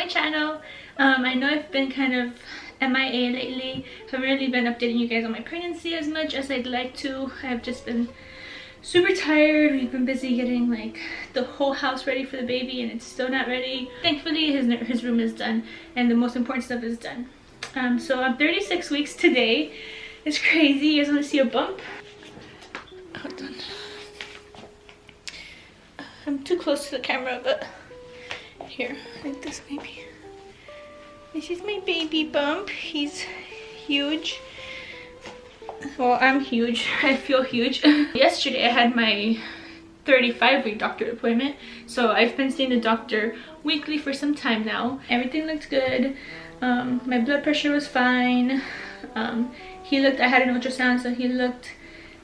my channel. I know I've been kind of MIA lately. Haven't really been updating you guys on my pregnancy as much as I'd like to. I've just been super tired. We've been busy getting like the whole house ready for the baby and it's still not ready. Thankfully his room is done and the most important stuff is done. So I'm 36 weeks today. It's crazy. You guys want to see a bump? Hold on. I'm too close to the camera, but here, like this maybe. This is my baby bump. He's huge. Well, I'm huge. I feel huge. Yesterday I had my 35-week doctor appointment. So I've been seeing the doctor weekly for some time now. Everything looked good. My blood pressure was fine. I had an ultrasound, so he looked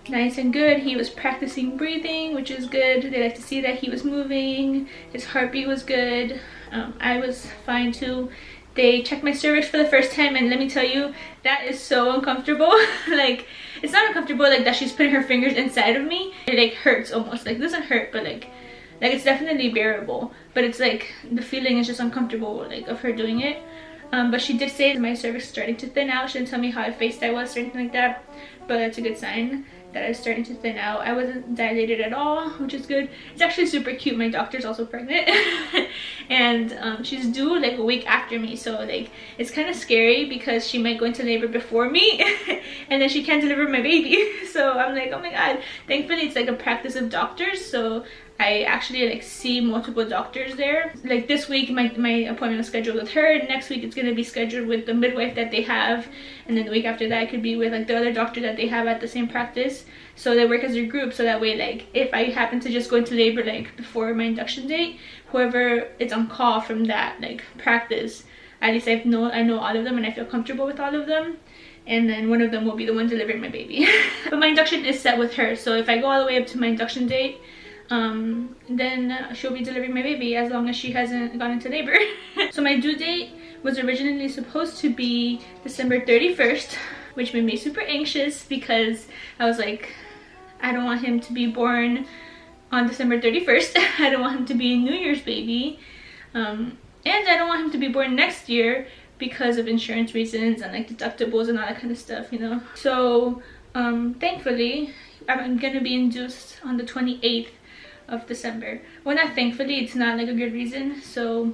nice and good. He was practicing breathing, which is good. They like to see that he was moving. His heartbeat was good. I was fine too. They checked my cervix for the first time, and let me tell you, that is so uncomfortable. Like, it's not uncomfortable like that she's putting her fingers inside of me. It like hurts almost. Like, it doesn't hurt, but like it's definitely bearable. But it's like the feeling is just uncomfortable, like, of her doing it. But she did say my cervix is starting to thin out. She didn't tell me how faced I was or anything like that, but that's a good sign that it's starting to thin out. I wasn't dilated at all, which is good. It's actually super cute. My doctor's also pregnant and she's due like a week after me, so like it's kind of scary because she might go into labor before me and then she can't deliver my baby. So I'm like, oh my god. Thankfully it's like a practice of doctors, so I actually like see multiple doctors there. Like this week my appointment was scheduled with her. Next week it's gonna be scheduled with the midwife that they have, and then the week after that it could be with like the other doctor that they have at the same practice. So they work as a group, so that way like if I happen to just go into labor like before my induction date, whoever is on call from that like practice, at least I know all of them and I feel comfortable with all of them. And then one of them will be the one delivering my baby. But my induction is set with her, so if I go all the way up to my induction date, then she'll be delivering my baby as long as she hasn't gone into labor. So my due date was originally supposed to be December 31st, which made me super anxious because I was like, I don't want him to be born on December 31st. I don't want him to be a New Year's baby. And I don't want him to be born next year because of insurance reasons and like deductibles and all that kind of stuff, you know. So thankfully I'm gonna be induced on the 28th of December. Well, not thankfully, it's not like a good reason. So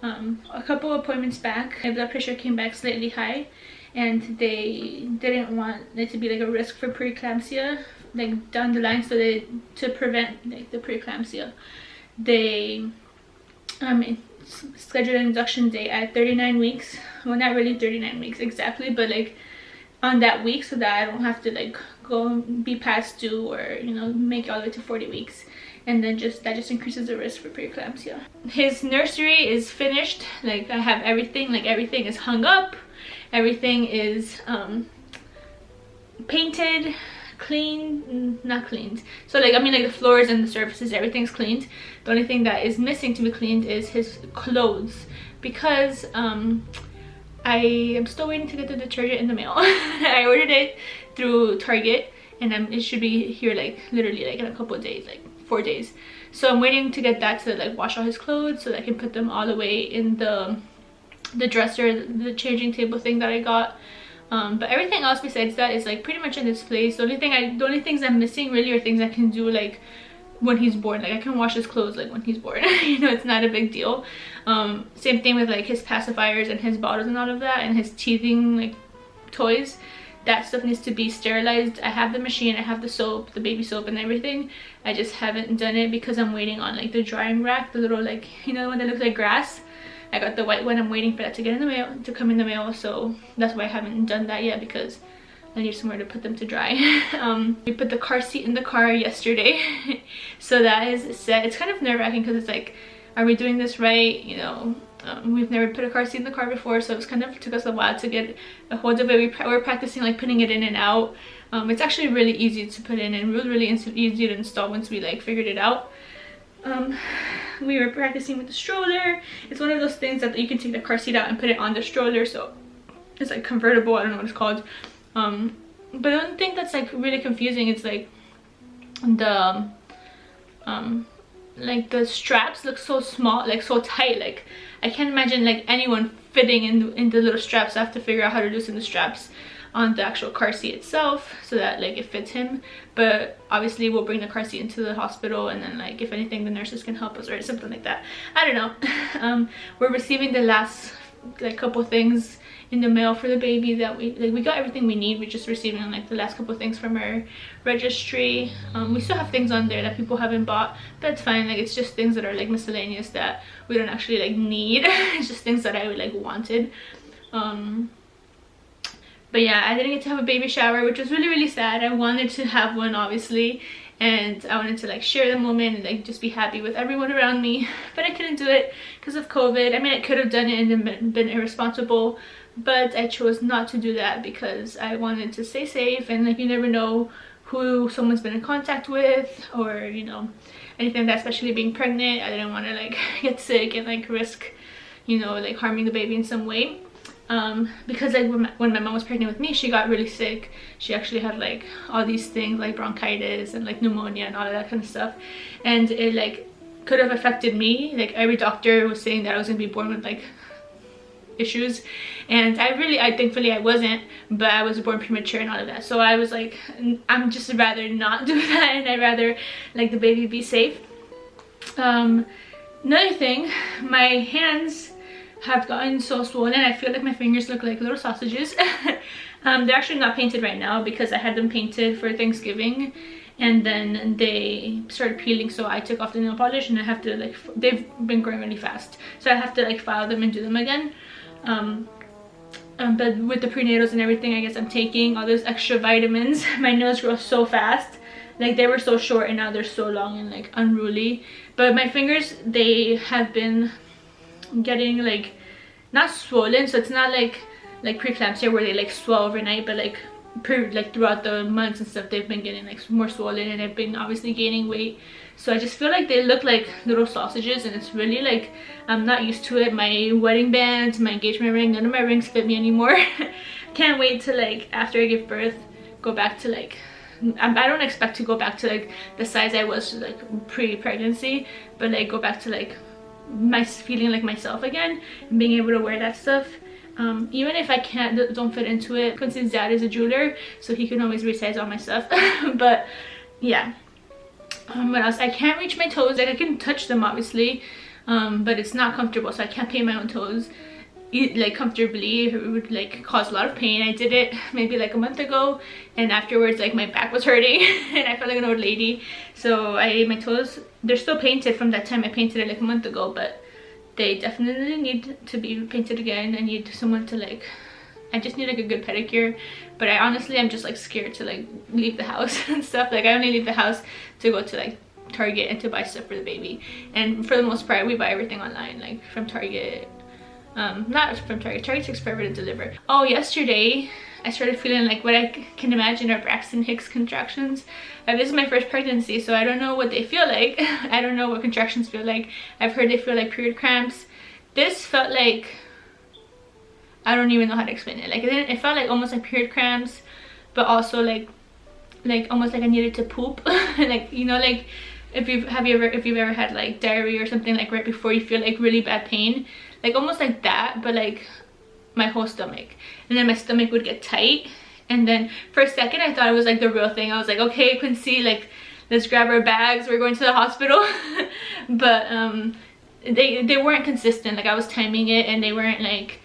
a couple appointments back, my blood pressure came back slightly high and they didn't want it to be like a risk for preeclampsia like down the line, so to prevent like the preeclampsia, they scheduled an induction date at 39 weeks. Well, not really 39 weeks exactly, but like on that week, so that I don't have to like go and be past due or, you know, make it all the way to 40 weeks. And then that just increases the risk for preeclampsia. His nursery is finished. Like, I have everything. Like, everything is hung up. Everything is painted, cleaned, not cleaned. So like, I mean, like the floors and the surfaces, everything's cleaned. The only thing that is missing to be cleaned is his clothes, because I am still waiting to get the detergent in the mail. I ordered it through Target and it should be here like literally like in a couple of days, like 4 days. So I'm waiting to get that to like wash all his clothes so that I can put them all the way in the dresser, the changing table thing that I got. But everything else besides that is like pretty much in its place. The only things I'm missing really are things I can do like when he's born. Like, I can wash his clothes like when he's born. You know, it's not a big deal. Same thing with like his pacifiers and his bottles and all of that, and his teething like toys. That stuff needs to be sterilized. I have the machine, I have the soap, the baby soap and everything. I just haven't done it because I'm waiting on like the drying rack, the little like, you know, one that looks like grass. I got the white one. I'm waiting for that to get in the mail, to come in the mail. So that's why I haven't done that yet, because I need somewhere to put them to dry. We put the car seat in the car yesterday. So that is set. It's kind of nerve-wracking because it's like, are we doing this right? You know, we've never put a car seat in the car before, so it's kind of took us a while to get a hold of it. We're practicing like putting it in and out. It's actually really easy to put in and really easy to install once we like figured it out. We were practicing with the stroller. It's one of those things that you can take the car seat out and put it on the stroller, so it's like convertible. I don't know what it's called. But the only thing that's like really confusing is like the like the straps look so small, like so tight. Like I can't imagine like anyone fitting in the little straps. I have to figure out how to loosen the straps on the actual car seat itself so that like it fits him. But obviously we'll bring the car seat into the hospital, and then like if anything the nurses can help us or something like that. I don't know. We're receiving the last like couple things in the mail for the baby that we got everything we need. We're just receiving like the last couple things from our registry. We still have things on there that people haven't bought, but it's fine. Like it's just things that are like miscellaneous that we don't actually like need. It's just things that I would like wanted. But yeah, I didn't get to have a baby shower, which was really sad. I wanted to have one, obviously, and I wanted to like share the moment and like just be happy with everyone around me, but I couldn't do it because of COVID. I mean, I could have done it and been irresponsible, but I chose not to do that because I wanted to stay safe. And like you never know who someone's been in contact with, or you know, anything like that, especially being pregnant. I didn't want to like get sick and like risk, you know, like harming the baby in some way. Because like when my mom was pregnant with me, she got really sick. She actually had like all these things like bronchitis and like pneumonia and all of that kind of stuff, and it like could have affected me. Like every doctor was saying that I was gonna be born with like issues, and thankfully I wasn't, but I was born premature and all of that. So I was like, I'm just rather not do that, and I'd rather like the baby be safe. Another thing, my hands have gotten so swollen. I feel like my fingers look like little sausages. They're actually not painted right now because I had them painted for Thanksgiving, and then they started peeling, so I took off the nail polish, and I have to like, they've been growing really fast, so I have to like file them and do them again. But with the prenatals and everything, I guess I'm taking all those extra vitamins. My nails grow so fast. Like they were so short and now they're so long and like unruly. But my fingers, they have been getting like not swollen, so it's not like preeclampsia where they like swell overnight, but like throughout the months and stuff, they've been getting like more swollen, and I've been obviously gaining weight. So I just feel like they look like little sausages, and it's really like, I'm not used to it. My wedding bands, my engagement ring, none of my rings fit me anymore. Can't wait to like after I give birth go back to like, I don't expect to go back to like the size I was like pre-pregnancy, but like go back to like feeling like myself again and being able to wear that stuff. Even if I don't fit into it, Quincy's dad is a jeweler, so he can always resize all my stuff. But yeah, what else? I can't reach my toes. Like I can touch them obviously, but it's not comfortable, so I can't paint my own toes like comfortably. It would like cause a lot of pain. I did it maybe like a month ago, and afterwards like my back was hurting and I felt like an old lady. So my toes, they're still painted from that time I painted it like a month ago, but they definitely need to be painted again. I need someone to like, I just need like a good pedicure. But I'm just like scared to like leave the house and stuff. Like I only leave the house to go to like Target and to buy stuff for the baby, and for the most part we buy everything online, like from Target. Not from Target. Target takes forever to deliver. Oh, yesterday I started feeling like what I can imagine are Braxton Hicks contractions. This is my first pregnancy, so I don't know what they feel like. I don't know what contractions feel like. I've heard they feel like period cramps. This felt like, I don't even know how to explain it. Like it felt like almost like period cramps, but also like almost like I needed to poop. Like, you know, like if you've ever had like diarrhea or something, like right before you feel like really bad pain, like almost like that, but like my whole stomach, and then my stomach would get tight, and then for a second I thought it was like the real thing. I was like, okay Quincy, like let's grab our bags, we're going to the hospital. But they weren't consistent. Like I was timing it, and they weren't like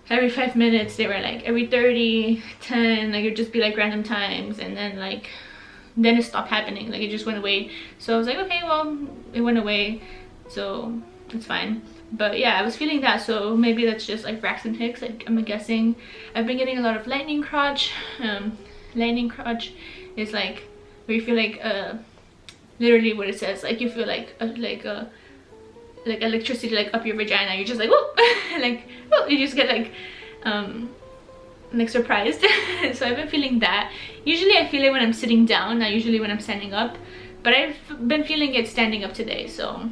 every 5 minutes, they were like every 30, 10, like it would just be like random times, and then it stopped happening. Like it just went away. So I was like, okay, well it went away, so it's fine. But yeah, I was feeling that, so maybe that's just like Braxton Hicks, like I'm guessing. I've been getting a lot of lightning crotch. Lightning crotch is like where you feel like literally what it says, like you feel like electricity like up your vagina. You're just like whoa. Like whoa, you just get like surprised. So I've been feeling that. Usually I feel it when I'm sitting down, not usually when I'm standing up, but I've been feeling it standing up today, so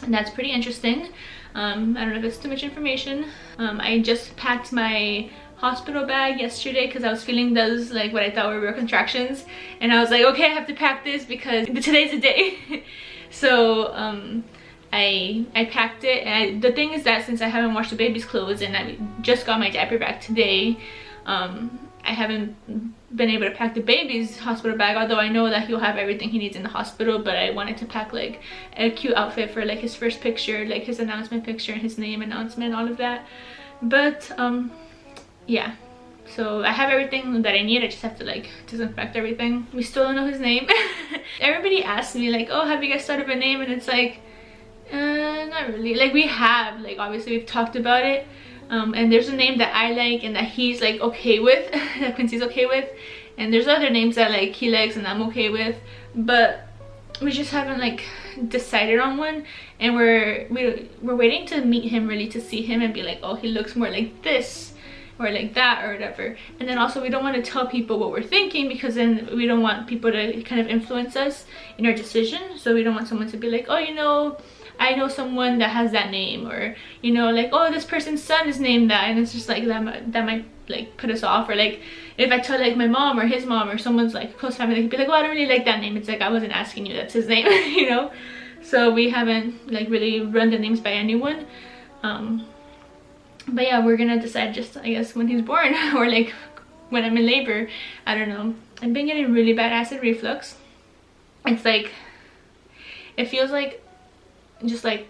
that's pretty interesting. I don't know if it's too much information. I just packed my hospital bag yesterday because I was feeling those like what I thought were real contractions, and I was like, okay, I have to pack this because today's the day. So I packed it, and the thing is that since I haven't washed the baby's clothes and I just got my diaper back today, I haven't been able to pack the baby's hospital bag, although I know that he'll have everything he needs in the hospital. But I wanted to pack like a cute outfit for like his first picture, like his announcement picture and his name announcement, all of that. But yeah, so I have everything that I need. I just have to like disinfect everything. We still don't know his name. Everybody asks me like, oh, have you guys thought of a name? And it's like, not really. Like, we have, like, obviously we've talked about it, and there's a name that I like and that he's like okay with, that Quincy's okay with, and there's other names that like he likes and I'm okay with, but we just haven't like decided on one. And we're waiting to meet him, really, to see him and be like, oh, he looks more like this or like that or whatever. And then also we don't want to tell people what we're thinking, because then we don't want people to kind of influence us in our decision. So we don't want someone to be like, oh, you know, I know someone that has that name, or you know, like, oh, this person's son is named that, and it's just like that might like put us off. Or like if I tell like my mom or his mom or someone's like close family, they could be like, oh, I don't really like that name. It's like, I wasn't asking you, that's his name. You know. So we haven't like really run the names by anyone, but yeah, we're gonna decide just, I guess, when he's born or like when I'm in labor. I don't know. I've been getting really bad acid reflux. It's like, it feels like just like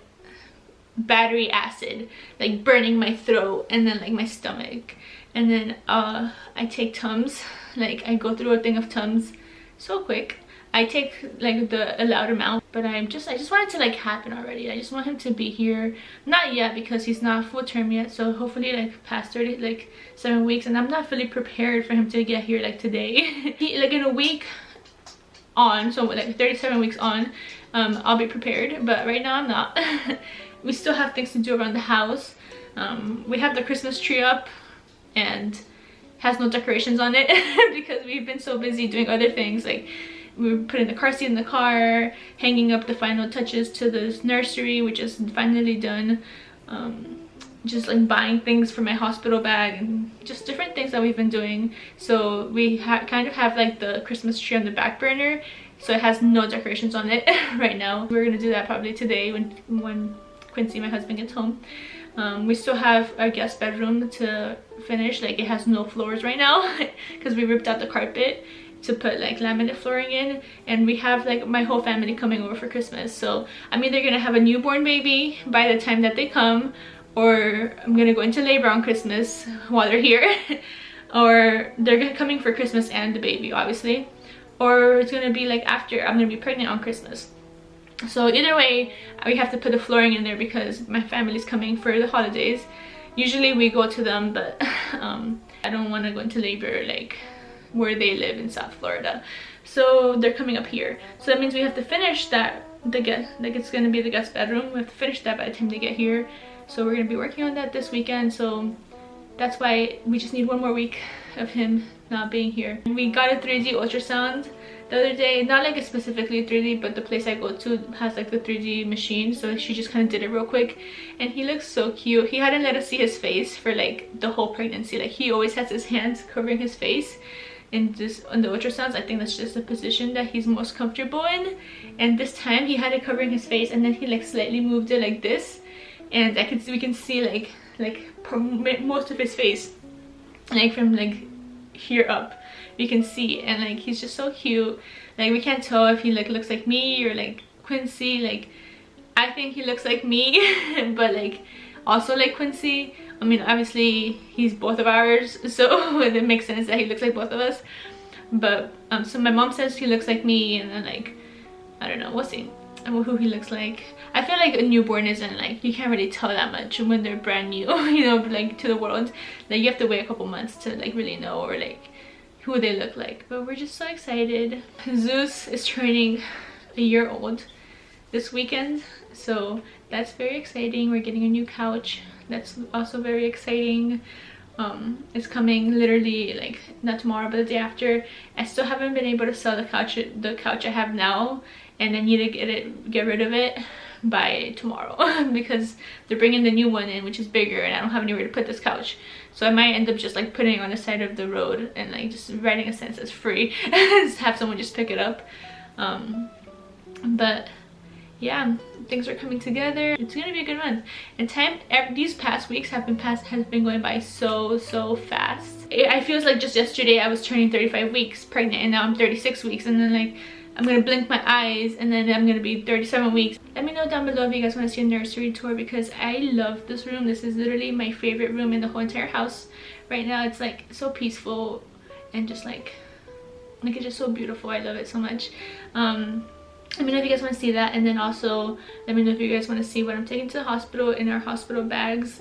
battery acid, like burning my throat and then like my stomach. And then I take Tums, like I go through a thing of Tums so quick. I take like the allowed amount, but I just want it to like happen already. I just want him to be here. Not yet, because he's not full term yet, so hopefully like past 7 weeks, and I'm not fully prepared for him to get here like today. Like in a week on, so like 37 weeks on, I'll be prepared, but right now I'm not. We still have things to do around the house. We have the Christmas tree up and has no decorations on it because we've been so busy doing other things. Like we were putting the car seat in the car, hanging up the final touches to this nursery, which is finally done. Just like buying things for my hospital bag and just different things that we've been doing. So we kind of have like the Christmas tree on the back burner, so it has no decorations on it right now. We're gonna do that probably today when Quincy, my husband, gets home. We still have our guest bedroom to finish. Like it has no floors right now because we ripped out the carpet to put like laminate flooring in, and we have like my whole family coming over for Christmas. So I'm either gonna have a newborn baby by the time that they come, or I'm gonna go into labor on Christmas while they're here, or they're coming for Christmas and the baby, obviously, or it's gonna be like after I'm gonna be pregnant on Christmas. So either way, we have to put the flooring in there because my family's coming for the holidays. Usually we go to them, but I don't want to go into labor like where they live in South Florida, so they're coming up here. So that means we have to finish that, it's gonna be the guest bedroom. We have to finish that by the time they get here. So we're gonna be working on that this weekend, so that's why we just need one more week of him not being here. We got a 3D ultrasound the other day, not like specifically 3D, but the place I go to has like the 3D machine, so she just kind of did it real quick, and he looks so cute. He hadn't let us see his face for like the whole pregnancy. Like he always has his hands covering his face in the ultrasounds. I think that's just the position that he's most comfortable in, and this time he had it covering his face, and then he like slightly moved it like this, and we can see like most of his face, like from like here up we can see. And like he's just so cute. Like we can't tell if he like looks like me or like Quincy. Like I think he looks like me but like also like Quincy. I mean, obviously he's both of ours, so it makes sense that he looks like both of us. But so my mom says he looks like me, and then like I don't know, we'll see who he looks like. I feel like a newborn isn't like, you can't really tell that much when they're brand new, you know, like to the world. Like you have to wait a couple months to like really know, or like who they look like. But we're just so excited. Zeus is turning a year old this weekend, so that's very exciting. We're getting a new couch. That's also very exciting. It's coming literally like not tomorrow but the day after. I still haven't been able to sell the couch I have now, and I need to get rid of it by tomorrow because they're bringing the new one in, which is bigger, and I don't have anywhere to put this couch. So I might end up just like putting it on the side of the road and like just writing a sentence as free just have someone just pick it up. But yeah, things are coming together. It's gonna be a good month. And these past weeks has been going by so fast. I feel like just yesterday I was turning 35 weeks pregnant, and now I'm 36 weeks, and then like I'm gonna blink my eyes and then I'm gonna be 37 weeks. Let me know down below if you guys want to see a nursery tour, because I love this room. This is literally my favorite room in the whole entire house right now. It's like so peaceful and just like it's just so beautiful. I love it so much. Let me know if you guys want to see that, and then also let me know if you guys want to see what I'm taking to the hospital in our hospital bags.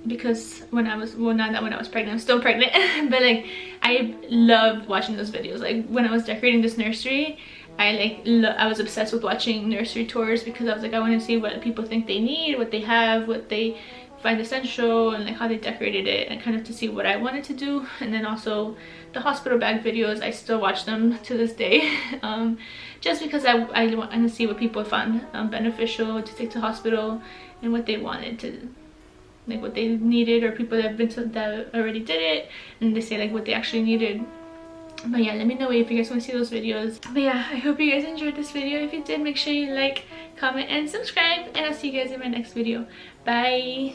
Because when I was, well, not that when I was pregnant, I'm still pregnant, but like I love watching those videos. Like when I was decorating this nursery, I was obsessed with watching nursery tours, because I was like, I want to see what people think they need, what they have, what they find essential, and like how they decorated it, and kind of to see what I wanted to do. And then also the hospital bag videos, I still watch them to this day, just because I want to see what people found beneficial to take to hospital, and what they wanted to, like what they needed, or people that have been to, that already did it, and they say like what they actually needed. But yeah, let me know if you guys want to see those videos. But yeah, I hope you guys enjoyed this video. If you did, make sure you like, comment, and subscribe, and I'll see you guys in my next video. Bye.